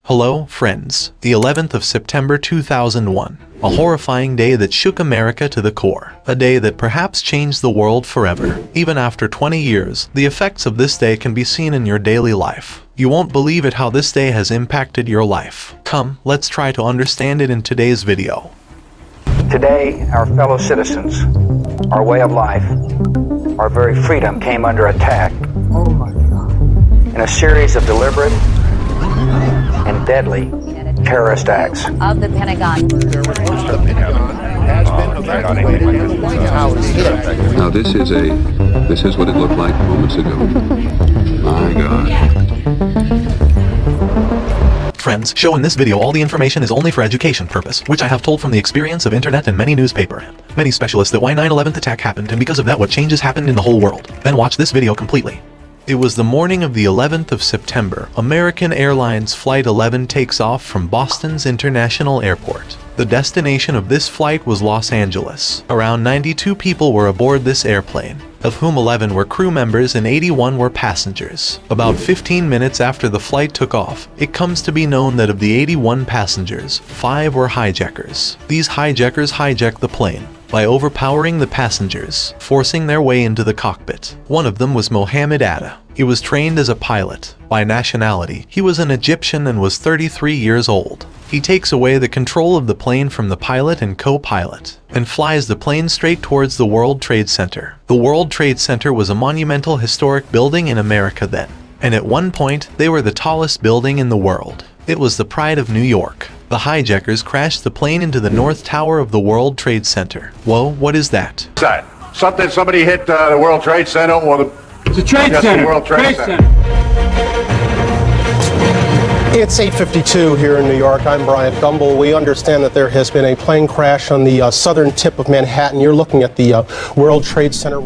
Hello, friends. The 11th of September 2001. A horrifying day that shook America to the core. A day that perhaps changed the world forever. Even after 20 years, the effects of this day can be seen in your daily life. You won't believe it how this day has impacted your life. Come, let's try to understand it in today's video. Today, our fellow citizens, our way of life, our very freedom came under attack. Oh my God. In a series of deliberate and deadly terrorist acts. Of the Pentagon. Now this is what it looked like moments ago. My God. Friends, show in this video all the information is only for education purpose, which I have told from the experience of internet and many newspaper and many specialists that why 9/11 attack happened, and because of that what changes happened in the whole world. Then watch this video completely. It was the morning of the 11th of September. American Airlines Flight 11 takes off from Boston's International Airport. The destination of this flight was Los Angeles. Around 92 people were aboard this airplane, of whom 11 were crew members and 81 were passengers. About 15 minutes after the flight took off, it comes to be known that of the 81 passengers, 5 were hijackers. These hijackers hijacked the plane by overpowering the passengers, forcing their way into the cockpit. One of them was Mohammed Atta. He was trained as a pilot. By nationality, he was an Egyptian and was 33 years old. He takes away the control of the plane from the pilot and co-pilot, and flies the plane straight towards the World Trade Center. The World Trade Center was a monumental historic building in America then, and at one point, they were the tallest building in the world. It was the pride of New York. The hijackers crashed the plane into the North Tower of the World Trade Center. Whoa, what is that? Somebody hit the World Trade Center or the... It's a Trade Center. World Trade Center. It's 8:52 here in New York. I'm Bryant Gumbel. We understand that there has been a plane crash on the southern tip of Manhattan. You're looking at the World Trade Center.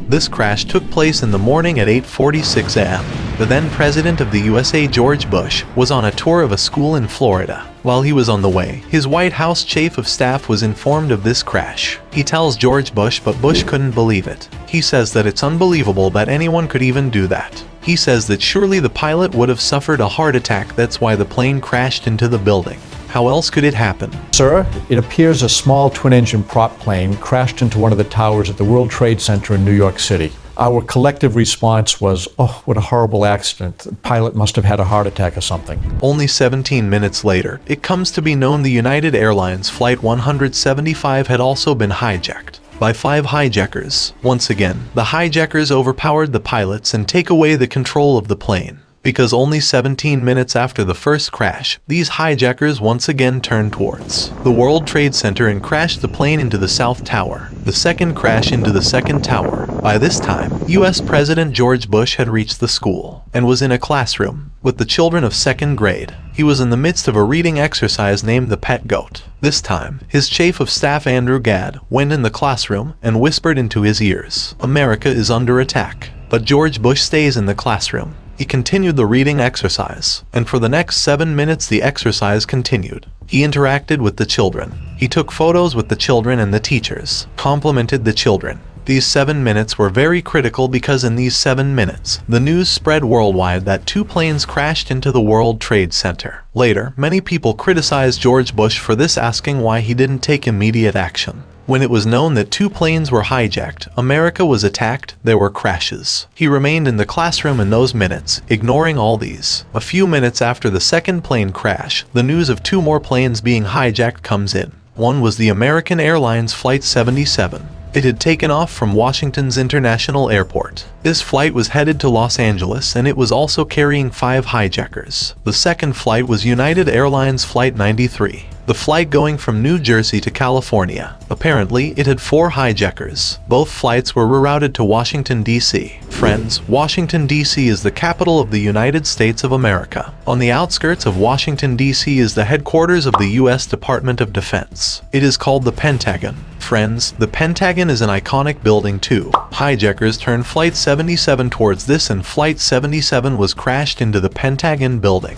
This crash took place in the morning at 8:46 a.m. The then president of the USA, George Bush, was on a tour of a school in Florida. While he was on the way, his White House chief of staff was informed of this crash. He tells George Bush, but Bush couldn't believe it. He says that it's unbelievable that anyone could even do that. He says that surely the pilot would have suffered a heart attack, that's why the plane crashed into the building. How else could it happen? Sir, it appears a small twin-engine prop plane crashed into one of the towers at the World Trade Center in New York City. Our collective response was, oh, what a horrible accident. The pilot must have had a heart attack or something. Only 17 minutes later, it comes to be known the United Airlines Flight 175 had also been hijacked by 5 hijackers. Once again, the hijackers overpowered the pilots and take away the control of the plane. Because only 17 minutes after the first crash, these hijackers once again turned towards the World Trade Center and crashed the plane into the South Tower. The second crash into the second tower. By this time, US President George Bush had reached the school and was in a classroom with the children of 2nd grade. He was in the midst of a reading exercise named the Pet Goat. This time, his chief of staff Andrew Gadd went in the classroom and whispered into his ears, "America is under attack." But George Bush stays in the classroom. He continued the reading exercise, and for the next 7 minutes the exercise continued. He interacted with the children. He took photos with the children and the teachers, complimented the children. These 7 minutes were very critical because in these 7 minutes, the news spread worldwide that 2 planes crashed into the World Trade Center. Later, many people criticized George Bush for this, asking why he didn't take immediate action. When it was known that 2 planes were hijacked, America was attacked, there were crashes. He remained in the classroom in those minutes, ignoring all these. A few minutes after the second plane crash, the news of 2 more planes being hijacked comes in. One was the American Airlines Flight 77. It had taken off from Washington's International Airport. This flight was headed to Los Angeles and it was also carrying 5 hijackers. The second flight was United Airlines Flight 93. The flight going from New Jersey to California. Apparently, it had 4 hijackers. Both flights were rerouted to Washington, D.C. Friends, Washington, D.C. is the capital of the United States of America. On the outskirts of Washington, D.C. is the headquarters of the U.S. Department of Defense. It is called the Pentagon. Friends, the Pentagon is an iconic building too. Hijackers turned Flight 77 towards this and Flight 77 was crashed into the Pentagon building.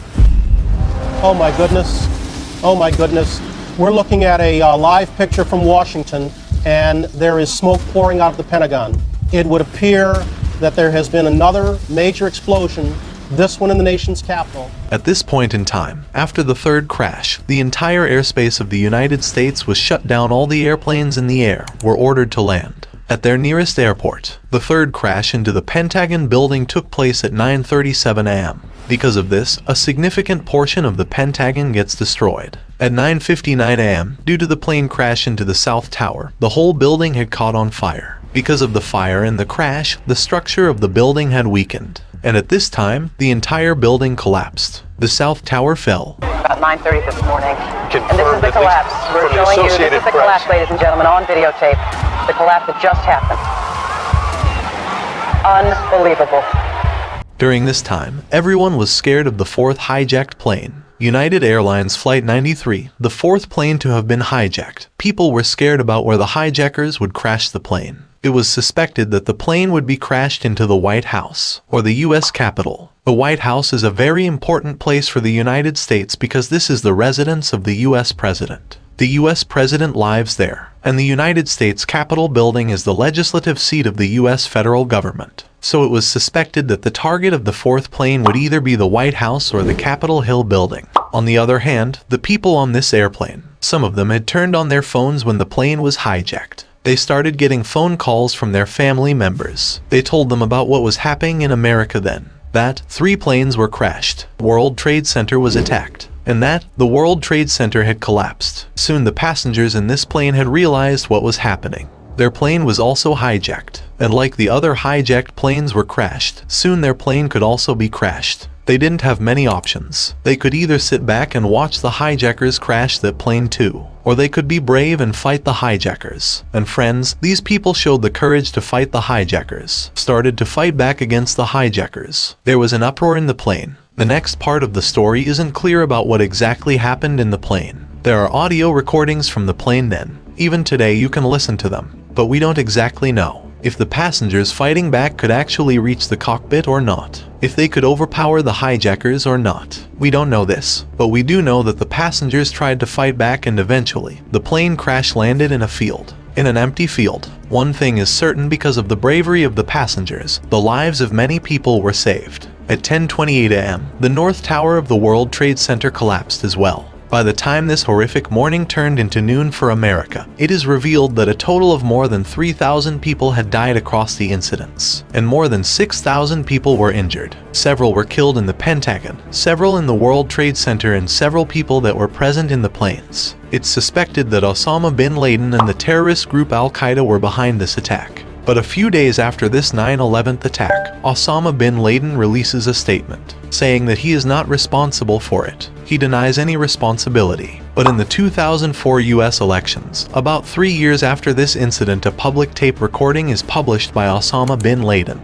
Oh my goodness. Oh my goodness. We're looking at a live picture from Washington, and there is smoke pouring out of the Pentagon. It would appear that there has been another major explosion this one in the nation's capital. At this point in time, after the third crash, the entire airspace of the United States was shut down. All the airplanes in the air were ordered to land at their nearest airport. The third crash into the Pentagon building took place at 9:37 a.m. Because of this, a significant portion of the Pentagon gets destroyed. At 9:59 a.m., due to the plane crash into the South Tower, the whole building had caught on fire. Because of the fire and the crash, the structure of the building had weakened. And at this time, the entire building collapsed. The South Tower fell. About 9:30 this morning. And this is the collapse. We're showing you, this is the collapse, ladies and gentlemen, on videotape. The collapse that just happened. Unbelievable. During this time, everyone was scared of the fourth hijacked plane. United Airlines Flight 93, the fourth plane to have been hijacked. People were scared about where the hijackers would crash the plane. It was suspected that the plane would be crashed into the White House, or the U.S. Capitol. The White House is a very important place for the United States because this is the residence of the U.S. President. The U.S. President lives there, and the United States Capitol building is the legislative seat of the U.S. federal government. So it was suspected that the target of the fourth plane would either be the White House or the Capitol Hill building. On the other hand, the people on this airplane, some of them had turned on their phones when the plane was hijacked. They started getting phone calls from their family members. They told them about what was happening in America then. That 3 planes were crashed, World Trade Center was attacked, and that the World Trade Center had collapsed. Soon the passengers in this plane had realized what was happening. Their plane was also hijacked, and like the other hijacked planes were crashed, soon their plane could also be crashed. They didn't have many options. They could either sit back and watch the hijackers crash that plane too, or they could be brave and fight the hijackers. And friends, these people showed the courage to fight the hijackers, started to fight back against the hijackers. There was an uproar in the plane. The next part of the story isn't clear about what exactly happened in the plane. There are audio recordings from the plane then. Even today you can listen to them, but we don't exactly know if the passengers fighting back could actually reach the cockpit or not, if they could overpower the hijackers or not. We don't know this, but we do know that the passengers tried to fight back and eventually, the plane crash landed in a field. In an empty field. One thing is certain: because of the bravery of the passengers, the lives of many people were saved. At 10:28 a.m., the North Tower of the World Trade Center collapsed as well. By the time this horrific morning turned into noon for America, it is revealed that a total of more than 3,000 people had died across the incidents, and more than 6,000 people were injured. Several were killed in the Pentagon, several in the World Trade Center, and several people that were present in the planes. It's suspected that Osama bin Laden and the terrorist group Al-Qaeda were behind this attack. But a few days after this 9/11 attack, Osama bin Laden releases a statement, saying that he is not responsible for it. He denies any responsibility. But in the 2004 US elections, about 3 years after this incident, a public tape recording is published by Osama bin Laden,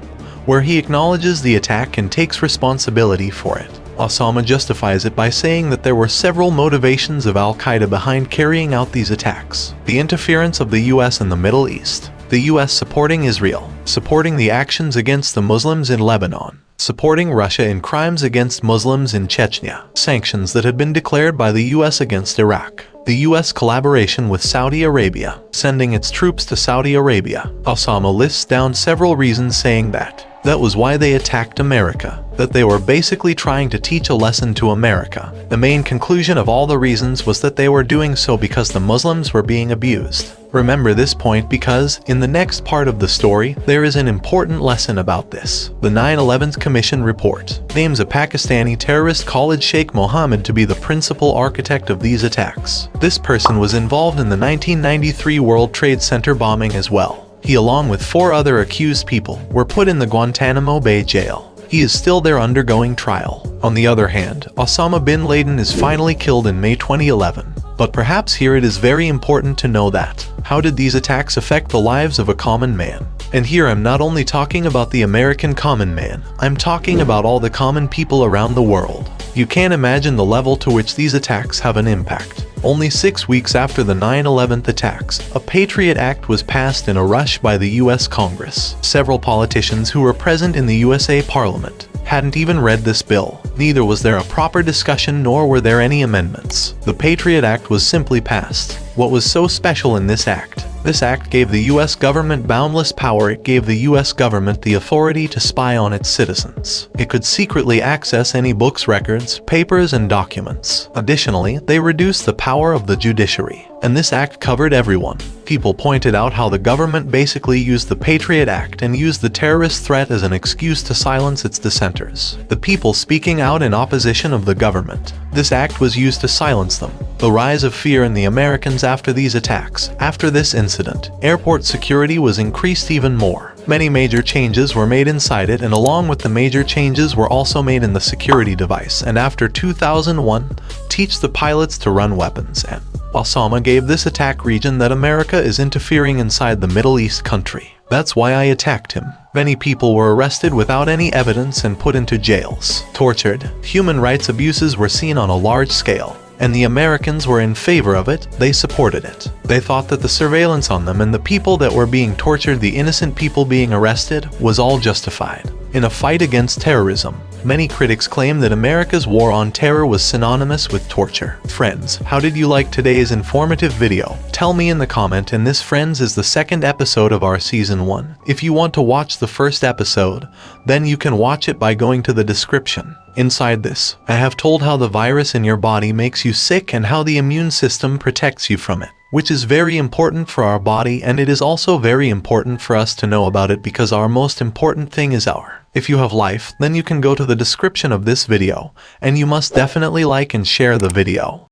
where he acknowledges the attack and takes responsibility for it. Osama justifies it by saying that there were several motivations of Al-Qaeda behind carrying out these attacks. The interference of the US in the Middle East, the US supporting Israel, supporting the actions against the Muslims in Lebanon, supporting Russia in crimes against Muslims in Chechnya, sanctions that had been declared by the US against Iraq, the US collaboration with Saudi Arabia, sending its troops to Saudi Arabia. Osama lists down several reasons, saying that was why they attacked America, that they were basically trying to teach a lesson to America. The main conclusion of all the reasons was that they were doing so because the Muslims were being abused. Remember this point because, in the next part of the story, there is an important lesson about this. The 9/11 Commission report names a Pakistani terrorist called Sheikh Mohammed to be the principal architect of these attacks. This person was involved in the 1993 World Trade Center bombing as well. He, along with 4 other accused people, were put in the Guantanamo Bay jail. He is still there undergoing trial. On the other hand, Osama bin Laden is finally killed in May 2011. But perhaps here it is very important to know that, how did these attacks affect the lives of a common man? And here I'm not only talking about the American common man, I'm talking about all the common people around the world. You can't imagine the level to which these attacks have an impact. Only 6 weeks after the 9/11 attacks, a Patriot Act was passed in a rush by the US Congress. Several politicians who were present in the USA Parliament hadn't even read this bill. Neither was there a proper discussion nor were there any amendments. The Patriot Act was simply passed. What was so special in this act? This act gave the US government boundless power. It gave the US government the authority to spy on its citizens. It could secretly access any books, records, papers, and documents. Additionally, they reduced the power of the judiciary. And this act covered everyone. People pointed out how the government basically used the Patriot Act and used the terrorist threat as an excuse to silence its dissenters, the people speaking out in opposition of the government. This act was used to silence them. The rise of fear in the Americans after these attacks. After this incident, airport security was increased even more. Many major changes were made inside it, and along with the major changes were also made in the security device. And after 2001, teach the pilots to run weapons. And Osama gave this attack region that America is interfering inside the Middle East country. That's why I attacked him. Many people were arrested without any evidence and put into jails, tortured. Human rights abuses were seen on a large scale, and the Americans were in favor of it. They supported it. They thought that the surveillance on them and the people that were being tortured, the innocent people being arrested, was all justified. In a fight against terrorism, many critics claim that America's war on terror was synonymous with torture. Friends, how did you like today's informative video? Tell me in the comment. And this, friends, is the second episode of our season 1. If you want to watch the first episode, then you can watch it by going to the description. Inside this, I have told how the virus in your body makes you sick and how the immune system protects you from it, which is very important for our body, and it is also very important for us to know about it because our most important thing is our. If you have life, then you can go to the description of this video, and you must definitely like and share the video.